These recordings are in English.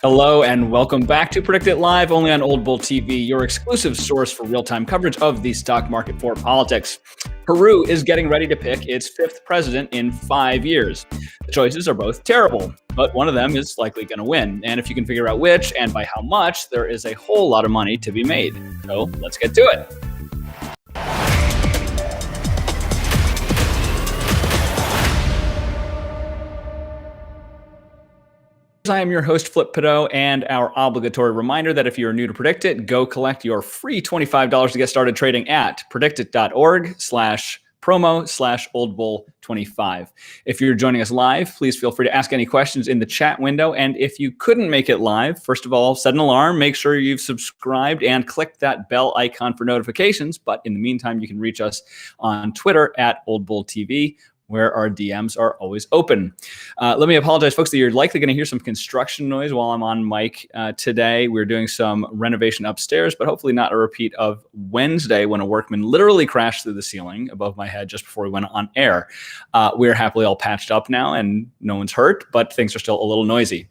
Hello and welcome back to PredictIt Live, only on Old Bull TV, your exclusive source for real-time coverage of the stock market for politics. Peru is getting ready to pick its fifth president in 5 years. The choices are both terrible, but one of them is likely going to win. And if you can figure out which and by how much, there is a whole lot of money to be made. So let's get to it. I am your host, Flip Pideaux, and our obligatory reminder that if you're new to PredictIt, go collect your free $25 to get started trading at predictit.org/promo/oldbull25. If you're joining us live, please feel free to ask any questions in the chat window. And if you couldn't make it live, first of all, set an alarm, make sure you've subscribed and click that bell icon for notifications. But in the meantime, you can reach us on Twitter at OldBullTV, where our DMs are always open. Let me apologize, folks, that you're likely going to hear some construction noise while I'm on mic today. We're doing some renovation upstairs, but hopefully not a repeat of Wednesday when a workman literally crashed through the ceiling above my head just before we went on air. We're happily all patched up now and no one's hurt, but things are still a little noisy.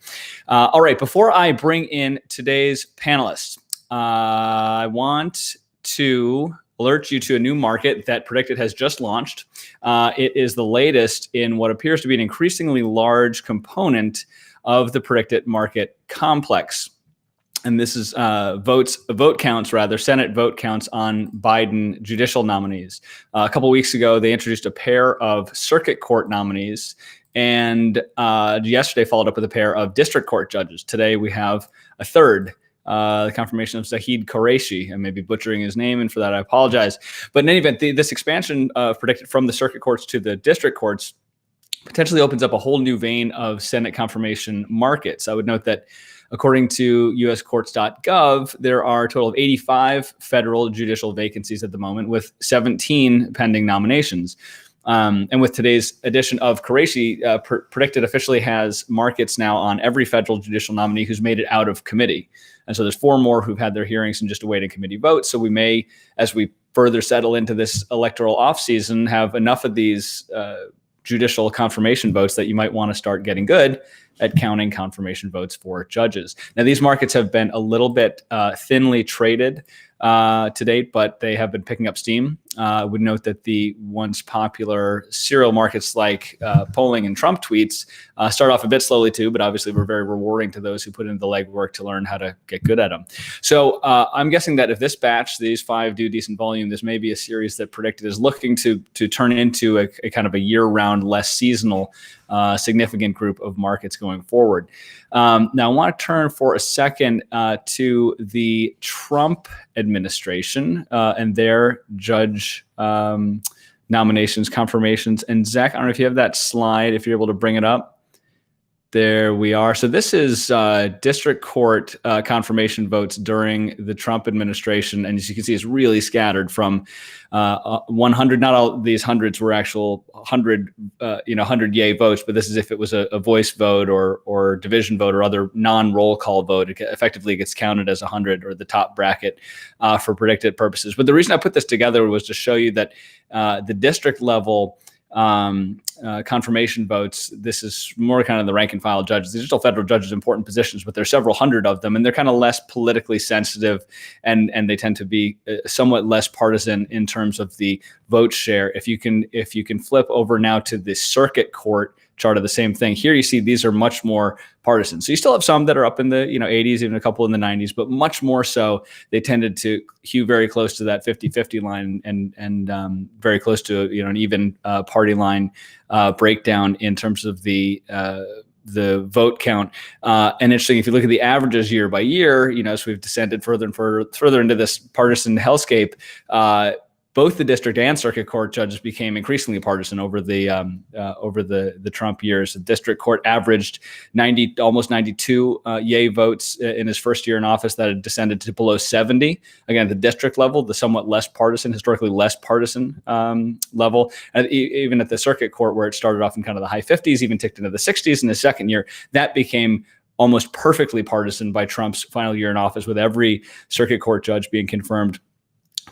All right, before I bring in today's panelists, I want to alert you to a new market that PredictIt has just launched. It is the latest in what appears to be an increasingly large component of the PredictIt market complex. And this is Senate vote counts on Biden judicial nominees. A couple of weeks ago, they introduced a pair of circuit court nominees, and yesterday followed up with a pair of district court judges. Today, we have a third. The confirmation of Zahid Qureshi. I may be butchering his name, and for that I apologize. But in any event, this expansion of PredictIt from the circuit courts to the district courts potentially opens up a whole new vein of Senate confirmation markets. I would note that according to uscourts.gov, there are a total of 85 federal judicial vacancies at the moment, with 17 pending nominations. And with today's edition of Qureshi, PredictIt officially has markets now on every federal judicial nominee who's made it out of committee. And so there's 4 more who've had their hearings and just awaiting committee votes. So we may, as we further settle into this electoral offseason, have enough of these judicial confirmation votes that you might want to start getting good at counting confirmation votes for judges. Now, these markets have been a little bit thinly traded to date, but they have been picking up steam. I would note that the once popular serial markets like polling and Trump tweets start off a bit slowly too, but obviously we're very rewarding to those who put in the legwork to learn how to get good at them. So I'm guessing that if this batch, these 5 do decent volume, this may be a series that PredictIt is looking to turn into a kind of a year-round, less seasonal, significant group of markets going forward. Now, I want to turn for a second to the Trump administration and their judge nominations, confirmations. And Zach, I don't know if you have that slide, if you're able to bring it up. There we are. So this is district court confirmation votes during the Trump administration. And as you can see, it's really scattered from 100. Not all these hundreds were actual 100 yay votes, but this is if it was a voice vote or division vote or other non-roll call vote. It effectively gets counted as 100 or the top bracket for PredictIt purposes. But the reason I put this together was to show you that the district level confirmation votes, this is more kind of the rank and file judges. These are still federal judges, important positions, but there's several hundred of them, and they're kind of less politically sensitive, and they tend to be somewhat less partisan in terms of the vote share. If you can flip over now to the circuit court chart of the same thing, here you see these are much more partisan. So you still have some that are up in the 80s, even a couple in the 90s, but much more so they tended to hew very close to that 50-50 line and very close to an even party line breakdown in terms of the vote count. And interesting, if you look at the averages year by year, as we've descended further and further into this partisan hellscape, both the district and circuit court judges became increasingly partisan over the Trump years. The district court averaged almost 92 yay votes in his first year in office. That had descended to below 70. Again, at the district level, the somewhat less partisan, historically less partisan level. And even at the circuit court, where it started off in kind of the high 50s, even ticked into the 60s in his second year, that became almost perfectly partisan by Trump's final year in office, with every circuit court judge being confirmed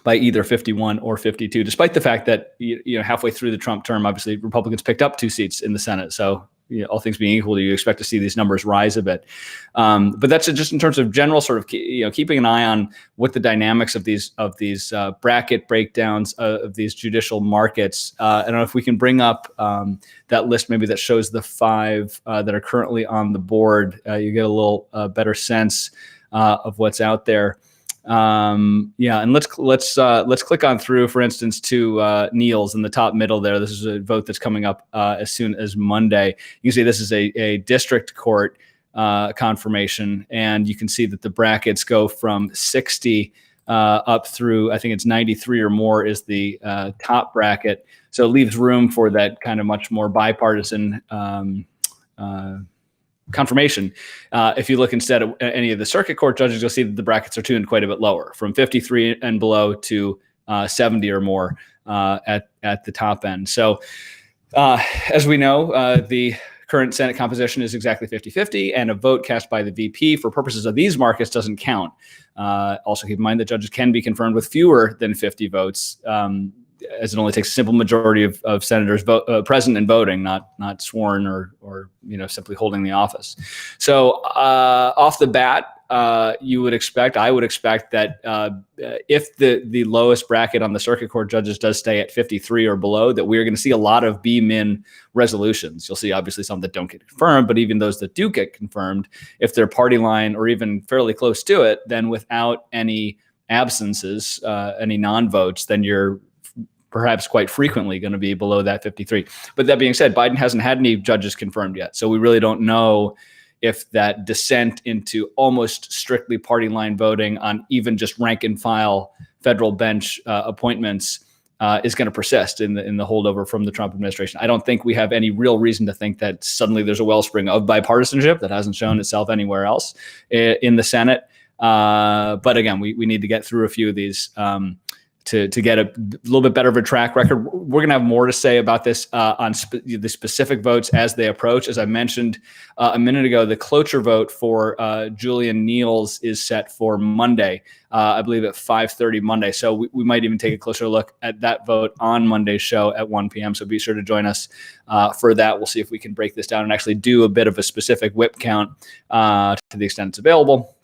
by either 51 or 52, despite the fact that halfway through the Trump term, obviously Republicans picked up 2 seats in the Senate. So all things being equal, you expect to see these numbers rise a bit. But that's just in terms of general sort of keeping an eye on what the dynamics of these bracket breakdowns of these judicial markets. I don't know if we can bring up that list maybe that shows the 5 that are currently on the board. You get a little better sense of what's out there. And let's click on through, for instance, to Neil's in the top middle there. This is a vote that's coming up as soon as Monday. You can see this is a district court confirmation, and you can see that the brackets go from 60 up through, I think it's 93 or more is the top bracket. So it leaves room for that kind of much more bipartisan confirmation. If you look instead at any of the circuit court judges, you'll see that the brackets are tuned quite a bit lower, from 53 and below to 70 or more at the top end. So as we know, the current Senate composition is exactly 50-50, and a vote cast by the VP for purposes of these markets doesn't count. Also keep in mind that judges can be confirmed with fewer than 50 votes, as it only takes a simple majority of senators present and voting, not sworn or simply holding the office. So off the bat, I would expect that if the lowest bracket on the circuit court judges does stay at 53 or below, that we're going to see a lot of B-min resolutions. You'll see obviously some that don't get confirmed, but even those that do get confirmed, if they're party line or even fairly close to it, then without any absences, any non-votes, then you're perhaps quite frequently going to be below that 53. But that being said, Biden hasn't had any judges confirmed yet. So we really don't know if that descent into almost strictly party line voting on even just rank and file federal bench appointments is going to persist in the holdover from the Trump administration. I don't think we have any real reason to think that suddenly there's a wellspring of bipartisanship that hasn't shown itself anywhere else in the Senate. But again, we need to get through a few of these to get a little bit better of a track record. We're going to have more to say about this on the specific votes as they approach. As I mentioned a minute ago, the cloture vote for Julian Neal's is set for Monday, I believe at 5:30 Monday. So we might even take a closer look at that vote on Monday's show at 1 p.m. So be sure to join us for that. We'll see if we can break this down and actually do a bit of a specific whip count to the extent it's available.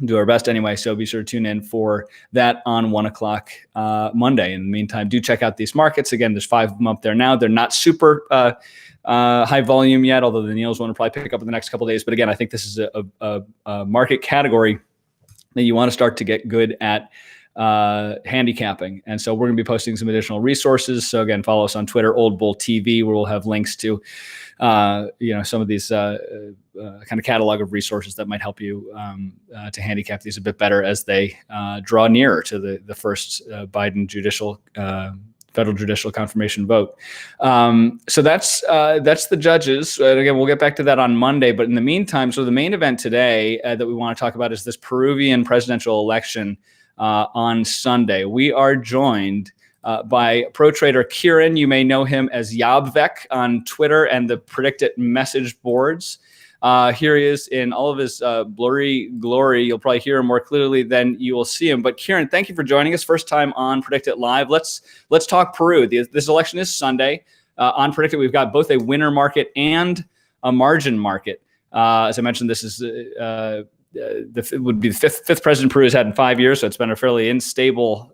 Do our best anyway, so be sure to tune in for that on 1 o'clock Monday. In the meantime, do check out these markets. Again, there's 5 of them up there now. They're not super high volume yet, although the Neils one will probably pick up in the next couple of days. But again, I think this is a market category that you want to start to get good at handicapping. And so we're going to be posting some additional resources. So again, follow us on Twitter, Old Bull TV, where we'll have links to some of these kind of catalog of resources that might help you to handicap these a bit better as they draw nearer to the first Biden federal judicial confirmation vote. So that's the judges. And again, we'll get back to that on Monday. But in the meantime, so the main event today that we want to talk about is this Peruvian presidential election on Sunday. We are joined by pro trader Kieran. You may know him as Iabvek on Twitter and the PredictIt message boards. Here he is in all of his blurry glory. You'll probably hear him more clearly than you will see him. But Kieran, thank you for joining us. First time on PredictIt Live. Let's talk Peru. This election is Sunday. On PredictIt, we've got both a winner market and a margin market. As I mentioned, this is it would be the fifth president Peru has had in 5 years, so it's been a fairly unstable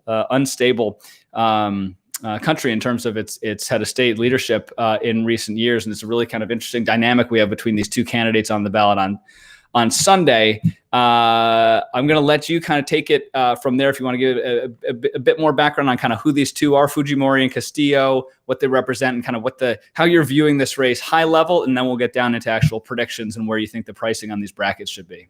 country in terms of its head of state leadership in recent years, and it's a really kind of interesting dynamic we have between these two candidates on the ballot on Sunday. I'm going to let you kind of take it from there if you want to give a bit more background on kind of who these two are, Fujimori and Castillo, what they represent, and kind of how you're viewing this race high level, and then we'll get down into actual predictions and where you think the pricing on these brackets should be.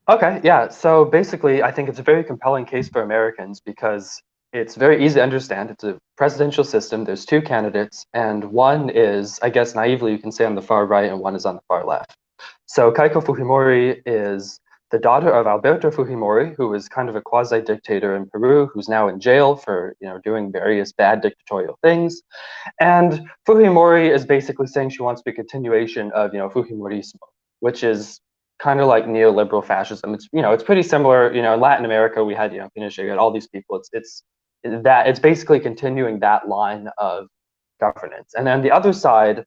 Okay, yeah. So basically, I think it's a very compelling case for Americans because it's very easy to understand. It's a presidential system. There's two candidates, and one is, I guess naively, you can say on the far right, and one is on the far left. So Keiko Fujimori is the daughter of Alberto Fujimori, who is kind of a quasi-dictator in Peru, who's now in jail for doing various bad dictatorial things. And Fujimori is basically saying she wants to be a continuation of Fujimorismo, which is kind of like neoliberal fascism. It's pretty similar. In Latin America, we had Pinochet, we had all these people. It's basically continuing that line of governance. And then the other side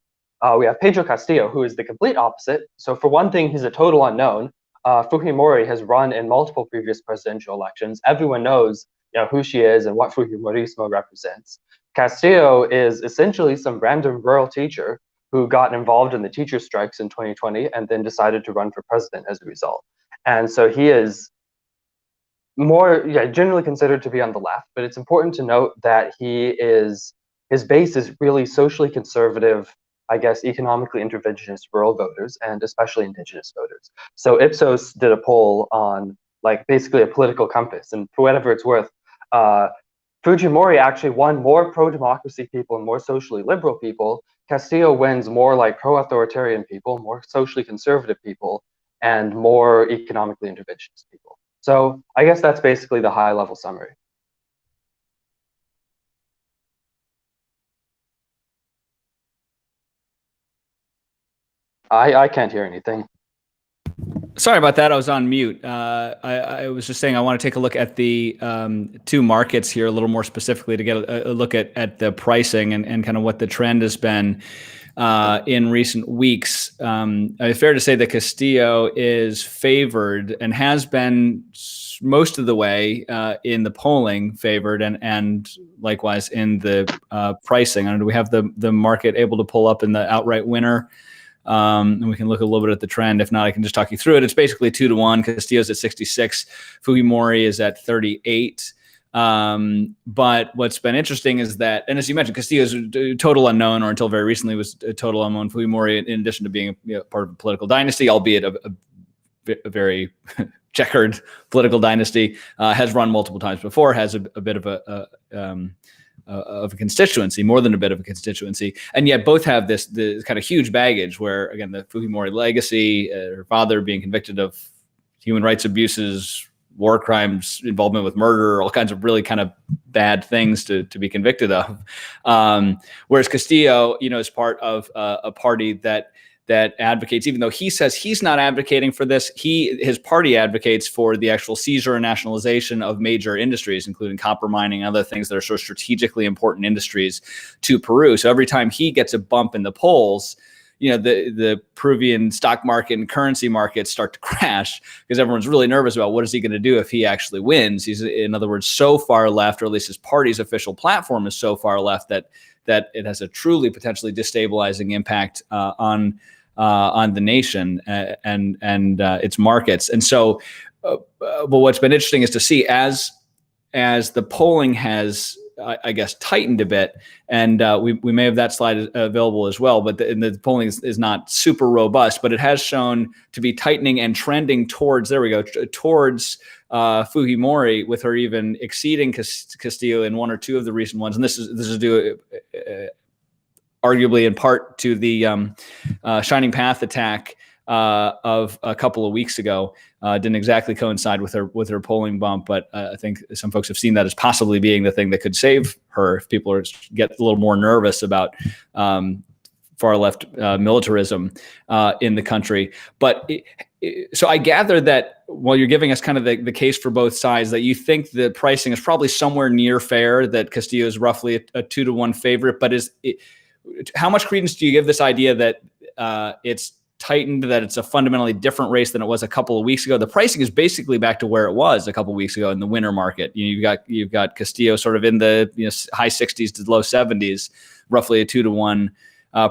we have Pedro Castillo, who is the complete opposite. So for one thing, he's a total unknown. Fujimori has run in multiple previous presidential elections. Everyone knows, who she is and what Fujimorismo represents. Castillo is essentially some random rural teacher who got involved in the teacher strikes in 2020 and then decided to run for president as a result. And so he is more, generally considered to be on the left, but it's important to note that his base is really socially conservative, I guess, economically interventionist rural voters, and especially indigenous voters. So Ipsos did a poll on basically a political compass, and for whatever it's worth, Fujimori actually won more pro-democracy people and more socially liberal people. Castillo wins more pro-authoritarian people, more socially conservative people, and more economically interventionist people. So I guess that's basically the high-level summary. I can't hear anything. Sorry about that. I was on mute. I was just saying I want to take a look at the two markets here a little more specifically to get a look at the pricing and kind of what the trend has been in recent weeks. Fair to say that Castillo is favored and has been most of the way in the polling favored and likewise in the pricing. Do we have the market able to pull up in the outright winner? And we can look a little bit at the trend. If not, I can just talk you through it. It's basically 2-1. Castillo's at 66. Fujimori is at 38. But what's been interesting is that, and as you mentioned, Castillo's a total unknown, or until very recently was a total unknown. Fujimori, in addition to being part of a political dynasty, albeit a very checkered political dynasty, has run multiple times before, has a bit of a constituency, more than a bit of a constituency, and yet both have this kind of huge baggage where, again, the Fujimori legacy, her father being convicted of human rights abuses, war crimes, involvement with murder, all kinds of really kind of bad things to be convicted of. Whereas Castillo, is part of a party that advocates, even though he says he's not advocating for this, his party advocates for the actual seizure and nationalization of major industries, including copper mining and other things that are so strategically important industries to Peru. So every time he gets a bump in the polls, the Peruvian stock market and currency markets start to crash because everyone's really nervous about what is he going to do if he actually wins. He's, in other words, so far left, or at least his party's official platform is so far left that it has a truly potentially destabilizing impact on the nation and its markets. And so, but what's been interesting is to see as the polling has, I guess, tightened a bit, and we may have that slide available as well, but the polling is not super robust, but it has shown to be tightening and trending towards, towards Fujimori, with her even exceeding Castillo in one or two of the recent ones. And this is due arguably in part to the Shining Path attack of a couple of weeks ago. Didn't exactly coincide with her polling bump, but I think some folks have seen that as possibly being the thing that could save her if people get a little more nervous about far left militarism in the country. But so I gather that while you're giving us kind of the case for both sides, that you think the pricing is probably somewhere near fair, that Castillo is roughly a 2-1 favorite. But how much credence do you give this idea that it's tightened, that it's a fundamentally different race than it was a couple of weeks ago? The pricing is basically back to where it was a couple of weeks ago in the winter market. You've got Castillo sort of in the high 60s to low 70s, roughly a 2-1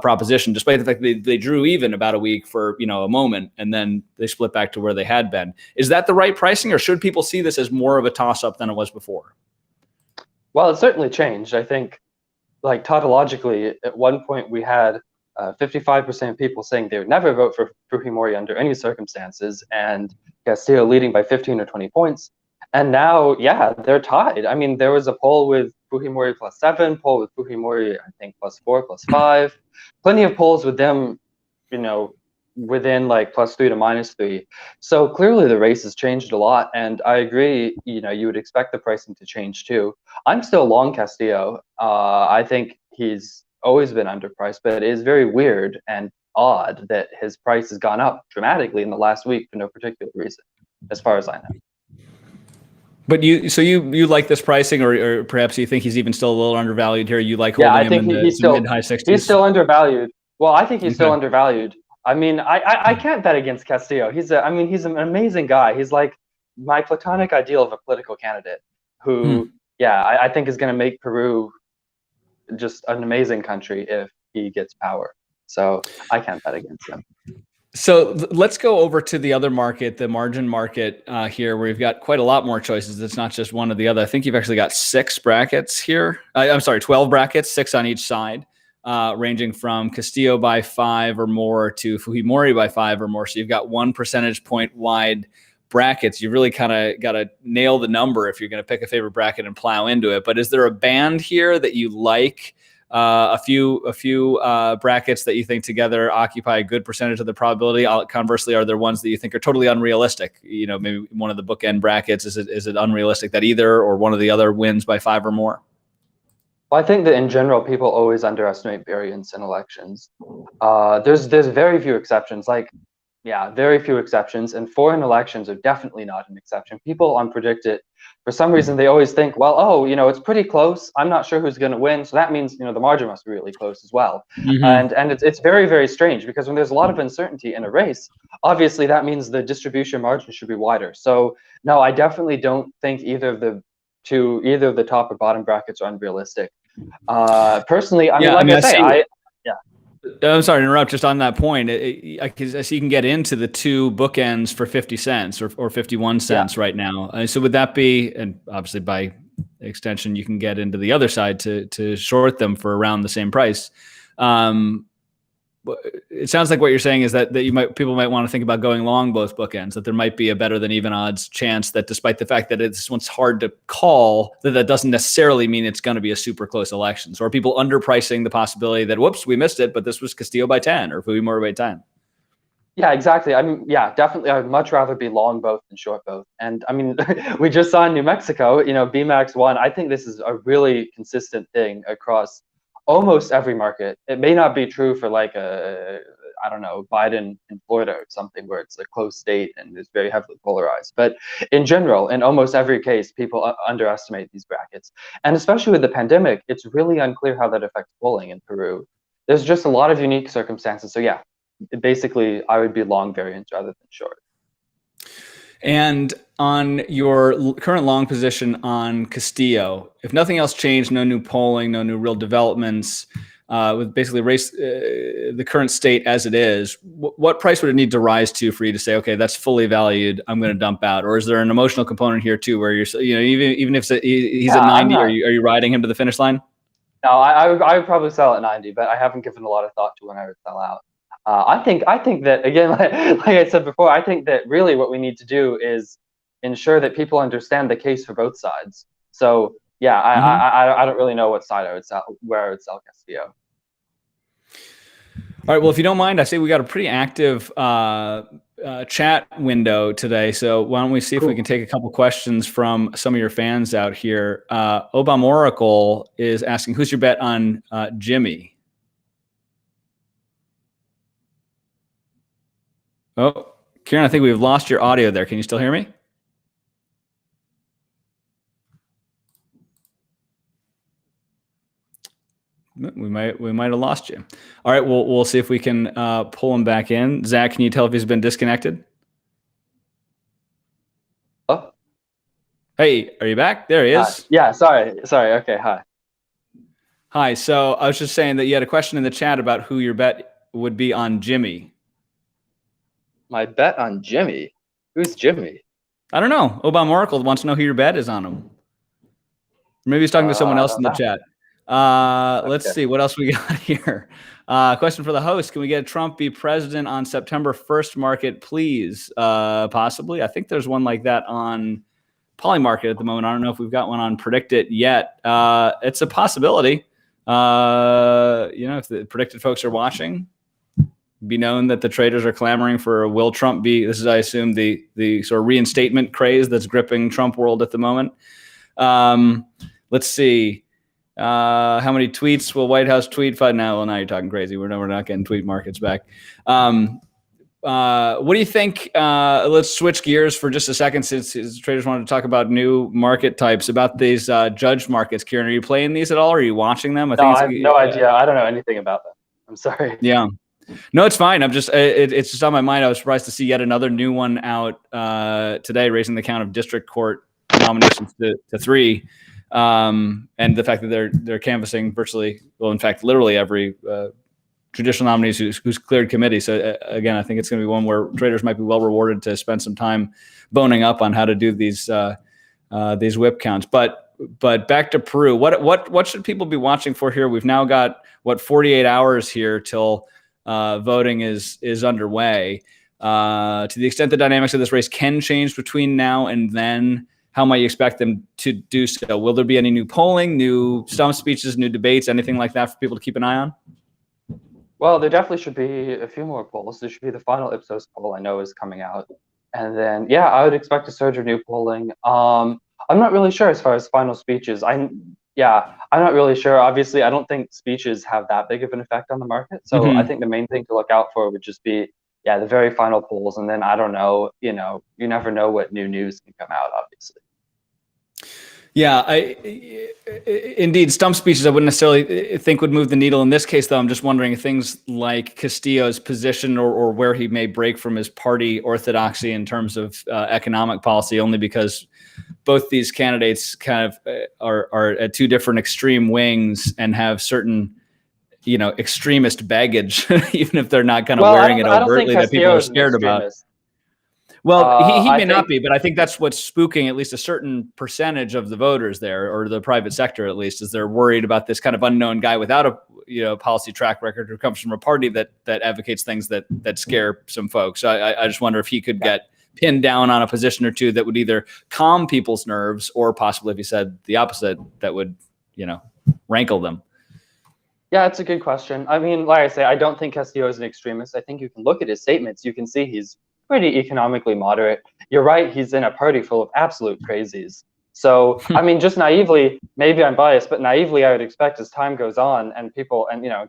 proposition, despite the fact that they drew even about a week for a moment, and then they split back to where they had been. Is that the right pricing, or should people see this as more of a toss-up than it was before? Well, it certainly changed. I think, tautologically, at one point we had 55% of people saying they would never vote for Fujimori under any circumstances, and Castillo leading by 15 or 20 points. And now, they're tied. I mean, there was a poll with Fujimori +7, poll with Fujimori, I think, +4, +5. Plenty of polls with them, within +3 to -3. So clearly the race has changed a lot. And I agree, you would expect the pricing to change too. I'm still long Castillo. I think he's always been underpriced, but it is very weird and odd that his price has gone up dramatically in the last week for no particular reason, as far as I know. But you like this pricing, or perhaps you think he's even still a little undervalued here? You like holding him in the mid-high 60s? He's still undervalued. Well, I think he's still Okay. undervalued. I mean, I can't bet against Castillo. I mean, he's an amazing guy. He's like my platonic ideal of a political candidate who, Hmm. yeah, I think is going to make Peru just an amazing country if he gets power. So I can't bet against him. So let's go over to the other market, the margin market here, where you've got quite a lot more choices. It's not just one or the other. I think you've actually got 6 brackets here. I'm sorry, 12 brackets, 6 on each side, ranging from Castillo by 5 or more to Fujimori by 5 or more. So you've got 1 percentage point wide brackets. You really kind of got to nail the number if you're going to pick a favorite bracket and plow into it. But is there a band here that you like? A few brackets that you think together occupy a good percentage of the probability. Conversely, are there ones that you think are totally unrealistic? You know, maybe one of the bookend brackets, is it unrealistic that either or one of the other wins by 5 or more? Well, I think that in general, people always underestimate variance in elections. There's very few exceptions. Like, yeah, very few exceptions, and foreign elections are definitely not an exception. People on PredictIt, for some reason, they always think, well, oh, it's pretty close. I'm not sure who's going to win, so that means the margin must be really close as well. Mm-hmm. And it's very, very strange, because when there's a lot of uncertainty in a race, obviously that means the distribution margin should be wider. So no, I definitely don't think either of the top or bottom brackets are unrealistic. Personally, I mean, Yeah, I like mean, I I say, see. yeah. I'm sorry to interrupt. Just on that point, I see you can get into the 2 bookends for 50 cents or 51 Yeah. cents right now. So would that be, and obviously by extension, you can get into the other side to short them for around the same price. Um, it sounds like what you're saying is that people might want to think about going long both bookends, that there might be a better than even odds chance that, despite the fact that this one's hard to call, that doesn't necessarily mean it's going to be a super close election. So are people underpricing the possibility that, whoops, we missed it, but this was Castillo by 10 or Fujimori by 10? Yeah, exactly. Yeah, definitely. I'd much rather be long both than short both. And I mean, we just saw in New Mexico, BMAX won. I think this is a really consistent thing across almost every market. It may not be true for like I don't know, Biden in Florida or something where it's a close state and it's very heavily polarized. But in general, in almost every case, people underestimate these brackets. And especially with the pandemic, it's really unclear how that affects polling in Peru. There's just a lot of unique circumstances. So yeah, basically I would be long variance rather than short. And on your current long position on Castillo, if nothing else changed, no new polling, no new real developments, with basically the current state as it is, what price would it need to rise to for you to say, okay, that's fully valued, I'm going to dump out? Or is there an emotional component here too, where you're, even if he's Yeah, at I'm 90, not. are you riding him to the finish line? No, I would probably sell at 90, but I haven't given a lot of thought to when I would sell out. I think that again, like I said before, I think that really what we need to do is ensure that people understand the case for both sides. So yeah, Mm-hmm. I don't really know what side I would sell, where I would sell Castillo. All right. Well, if you don't mind, I say we got a pretty active chat window today. So why don't we see if we Cool. can take a couple questions from some of your fans out here? Obama Oracle is asking, who's your bet on Jimmy? Oh, Kieran, I think we've lost your audio there. Can you still hear me? We might have lost you. All right. We'll see if we can pull him back in. Zach, can you tell if he's been disconnected? Oh, Hey, are you back? There he hi. is. Yeah, sorry. Okay, hi. Hi. So I was just saying that you had a question in the chat about who your bet would be on Jimmy. My bet on Jimmy. Who's Jimmy? I don't know. Obama Oracle wants to know who your bet is on him. Maybe he's talking to someone I else don't in the know. chat. Let's Okay. see what else we got here. Question for the host: can we get Trump be president on September 1st market, please? Possibly. I think there's one like that on Polymarket at the moment. I don't know if we've got one on PredictIt yet. It's a possibility. If the PredictIt folks are watching, be known that the traders are clamoring for will Trump be. This is, I assume, the sort of reinstatement craze that's gripping Trump world at the moment. Let's see. How many tweets will White House tweet? Now you're talking crazy. We're not getting tweet markets back. What do you think? Let's switch gears for just a second, since traders wanted to talk about new market types, about these judge markets. Kieran, are you playing these at all? Or are you watching them? I No, think I have no idea. I don't know anything about them. I'm sorry. Yeah. No, it's fine. I'm just, it's just on my mind. I was surprised to see yet another new one out today, raising the count of district court nominations to 3. And the fact that they're canvassing virtually, well, in fact, literally every judicial nominees who's cleared committee. So again, I think it's going to be one where traders might be well rewarded to spend some time boning up on how to do these whip counts. But back to Peru, what should people be watching for here? We've now got 48 hours here till voting is underway. To the extent the dynamics of this race can change between now and then, how might you expect them to do so? Will there be any new polling, new stump speeches, new debates, anything like that for people to keep an eye on? Well, there definitely should be a few more polls. There should be the final Ipsos poll I know is coming out. And then, yeah, I would expect a surge of new polling. I'm not really sure as far as final speeches. I'm not really sure. Obviously, I don't think speeches have that big of an effect on the market. So I think the main thing to look out for would just be, the very final polls. And then I don't know, you never know what new news can come out, obviously. Yeah, indeed, stump speeches I wouldn't necessarily think would move the needle in this case, though. I'm just wondering things like Castillo's position or where he may break from his party orthodoxy in terms of economic policy, only because both these candidates kind of are at 2 different extreme wings and have certain, extremist baggage, even if they're not kind of wearing it overtly that people are scared about. Well, he may not be, but I think that's what's spooking at least a certain percentage of the voters there, or the private sector at least, is they're worried about this kind of unknown guy without a policy track record who comes from a party that advocates things that scare some folks. So I just wonder if he could get pinned down on a position or two that would either calm people's nerves or possibly, if he said the opposite, that would rankle them. Yeah, it's a good question. I mean, like I say, I don't think Castillo is an extremist. I think you can look at his statements. You can see he's pretty economically moderate. You're right, he's in a party full of absolute crazies. So, I mean, just naively, maybe I'm biased, but naively I would expect as time goes on and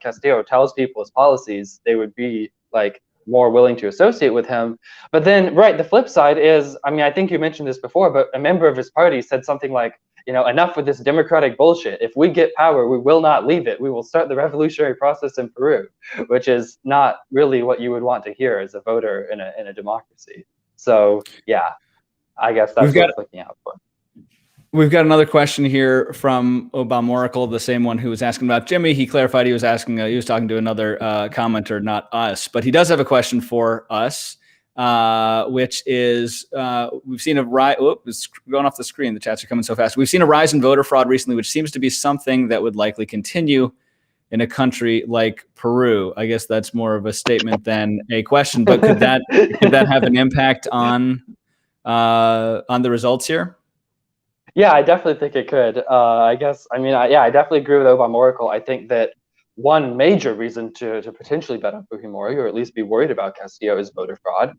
Castillo tells people his policies, they would be like more willing to associate with him. But then, right, the flip side is, I mean, I think you mentioned this before, but a member of his party said something like, enough with this democratic bullshit. If we get power, we will not leave it. We will start the revolutionary process in Peru, which is not really what you would want to hear as a voter in a democracy. So, yeah, I guess that's what I'm looking out for. We've got another question here from Obama Oracle, the same one who was asking about Jimmy. He clarified he was talking to another commenter, not us, but he does have a question for us. Which is we've seen a rise. It's going off the screen. The chats are coming so fast. We've seen a rise in voter fraud recently, which seems to be something that would likely continue in a country like Peru. I guess that's more of a statement than a question. But could that have an impact on the results here? Yeah, I definitely think it could. I definitely agree with Obama Oracle. I think that one major reason to potentially bet on Fujimori, or at least be worried about Castillo, is voter fraud.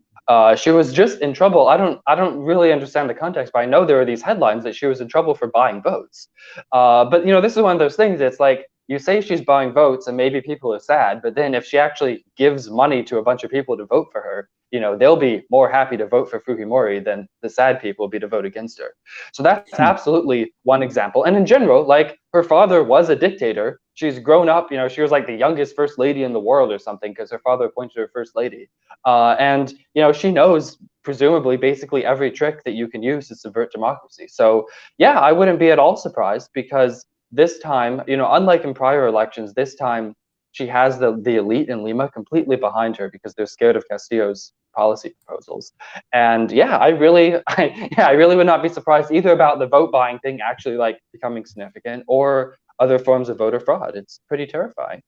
She was just in trouble. I don't really understand the context, but I know there are these headlines that she was in trouble for buying votes. But this is one of those things. It's like, you say she's buying votes and maybe people are sad, but then if she actually gives money to a bunch of people to vote for her, they'll be more happy to vote for Fujimori than the sad people will be to vote against her. So that's absolutely one example. And in general, like, her father was a dictator. She's grown up, she was like the youngest first lady in the world or something because her father appointed her first lady. And she knows presumably basically every trick that you can use to subvert democracy. So yeah, I wouldn't be at all surprised, because this time, unlike in prior elections, this time she has the elite in Lima completely behind her because they're scared of Castillo's policy proposals. And yeah, I really would not be surprised either about the vote buying thing actually like becoming significant, or other forms of voter fraud. It's pretty terrifying.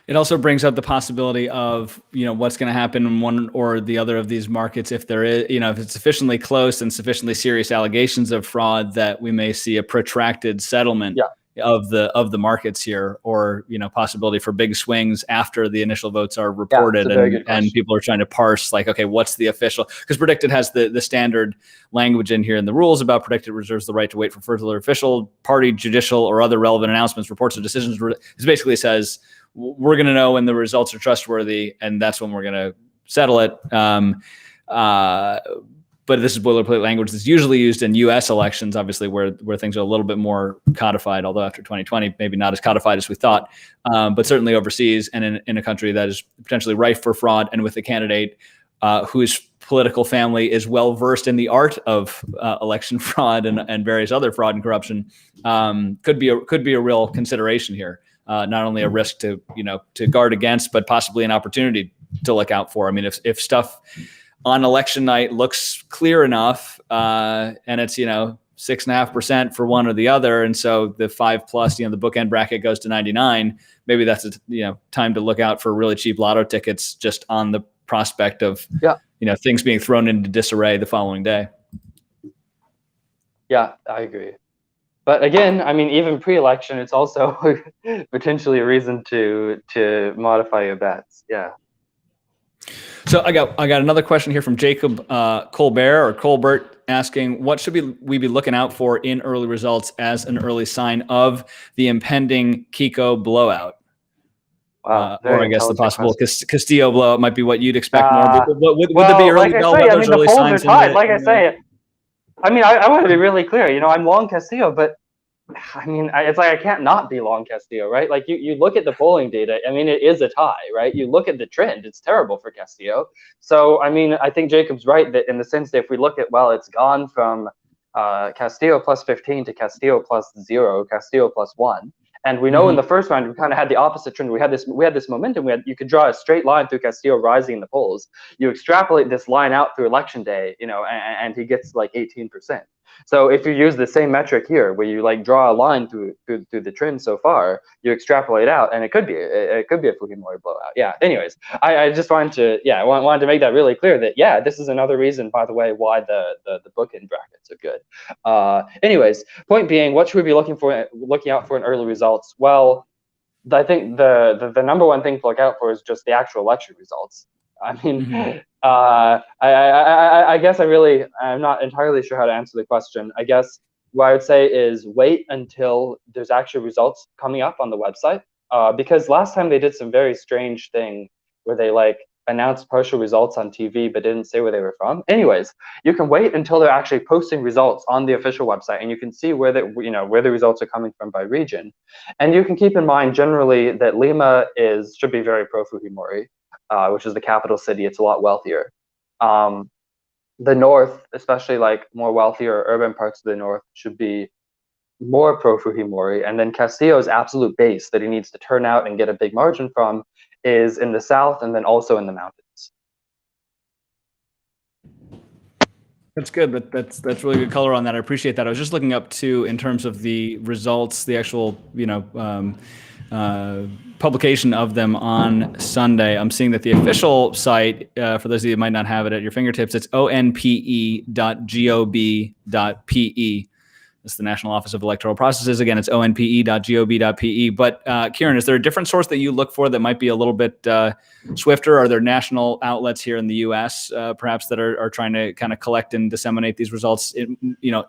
It also brings up the possibility of, what's going to happen in one or the other of these markets if there is, if it's sufficiently close and sufficiently serious allegations of fraud, that we may see a protracted settlement of the markets here, or possibility for big swings after the initial votes are reported, and people are trying to parse like, okay, what's the official? Because PredictIt has the standard language in here in the rules about PredictIt reserves the right to wait for further official, party, judicial, or other relevant announcements, reports, or decisions. It basically says, we're going to know when the results are trustworthy, and that's when we're going to settle it. but this is boilerplate language that's usually used in U.S. elections, obviously, where things are a little bit more codified, although after 2020, maybe not as codified as we thought, but certainly overseas and in a country that is potentially rife for fraud, and with a candidate whose political family is well versed in the art of election fraud and various other fraud and corruption, could be a real consideration here. Not only a risk to guard against, but possibly an opportunity to look out for. I mean, if stuff on election night looks clear enough, and it's 6.5% for one or the other, and so the 5+, the bookend bracket goes to 99. Maybe that's time to look out for really cheap lotto tickets, just on the prospect of things being thrown into disarray the following day. Yeah, I agree. But again, I mean, even pre-election, it's also potentially a reason to modify your bets. Yeah. So I got another question here from Jacob Colbert asking, what should we be looking out for in early results as an early sign of the impending Kiko blowout? Wow, or I guess the possible Castillo blowout might be what you'd expect more. Would there be early bellwethers, early signs? Like I say, I mean, I want to be really clear. I'm long Castillo, but I mean, it's like I can't not be long Castillo, right? Like you look at the polling data. I mean, it is a tie, right? You look at the trend; it's terrible for Castillo. So, I mean, I think Jacob's right that in the sense that if we look at, it's gone from Castillo +15 to Castillo +0, Castillo +1. And we know in the first round, we kind of had the opposite trend. We had this momentum. You could draw a straight line through Castillo rising in the polls. You extrapolate this line out through election day, and he gets like 18%. So if you use the same metric here, where you draw a line through the trend so far, you extrapolate out, and it could be a Fujimori blowout. Yeah. Anyways, I just wanted to make that really clear that this is another reason, by the way, why the bookend brackets are good. Anyways, point being, what should we be looking out for in early results? Well, I think the number one thing to look out for is just the actual election results. I mean, I guess I'm not entirely sure how to answer the question. I guess what I would say is wait until there's actual results coming up on the website, because last time they did some very strange thing where they announced partial results on TV but didn't say where they were from. Anyways, you can wait until they're actually posting results on the official website, and you can see where the results are coming from by region. And you can keep in mind generally that Lima should be very pro-Fujimori. Which is the capital city. It's a lot wealthier. The north, especially more wealthier urban parts of the north, should be more pro-Fujimori. And then Castillo's absolute base that he needs to turn out and get a big margin from is in the south, and then also in the mountains. That's good. That's really good color on that. I appreciate that. I was just looking up too in terms of the results, the actual publication of them on Sunday. I'm seeing that the official site, for those of you who might not have it at your fingertips, it's onpe.gov.pe. That's the National Office of Electoral Processes. Again, it's onpe.gov.pe. But Kieran, is there a different source that you look for that might be a little bit swifter? Are there national outlets here in the U.S. Perhaps that are trying to kind of collect and disseminate these results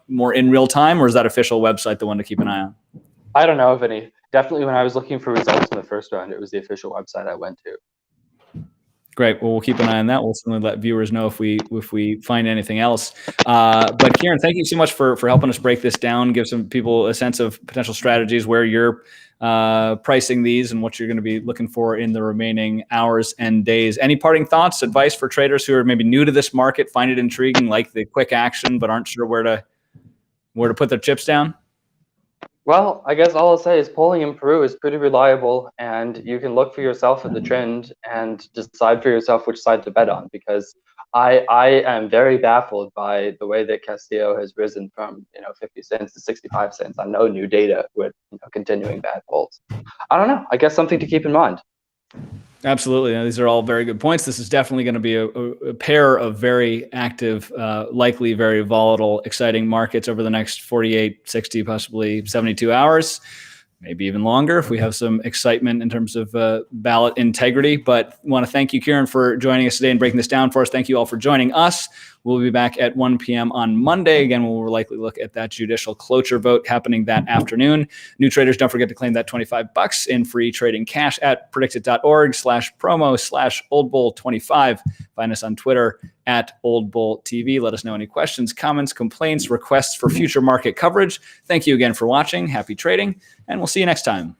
more in real time, or is that official website the one to keep an eye on? I don't know of any. Definitely when I was looking for results in the first round, it was the official website I went to. Great. Well, we'll keep an eye on that. We'll certainly let viewers know if we find anything else. But Kieran, thank you so much for helping us break this down, give some people a sense of potential strategies, where you're pricing these and what you're going to be looking for in the remaining hours and days. Any parting thoughts, advice for traders who are maybe new to this market, find it intriguing, like the quick action, but aren't sure where to put their chips down? Well, I guess all I'll say is polling in Peru is pretty reliable, and you can look for yourself at the trend and decide for yourself which side to bet on, because I am very baffled by the way that Castillo has risen from 50 cents to 65 cents on no new data with continuing bad polls. I don't know. I guess something to keep in mind. Absolutely. These are all very good points. This is definitely going to be a pair of very active, likely very volatile, exciting markets over the next 48, 60, possibly 72 hours, maybe even longer if we have some excitement in terms of ballot integrity. But I want to thank you, Kieran, for joining us today and breaking this down for us. Thank you all for joining us. We'll be back at 1 p.m. on Monday. Again, we'll likely look at that judicial cloture vote happening that afternoon. New traders, don't forget to claim that $25 in free trading cash at predictit.org/promo/oldbull25. Find us on Twitter at oldbulltv. Let us know any questions, comments, complaints, requests for future market coverage. Thank you again for watching. Happy trading, and we'll see you next time.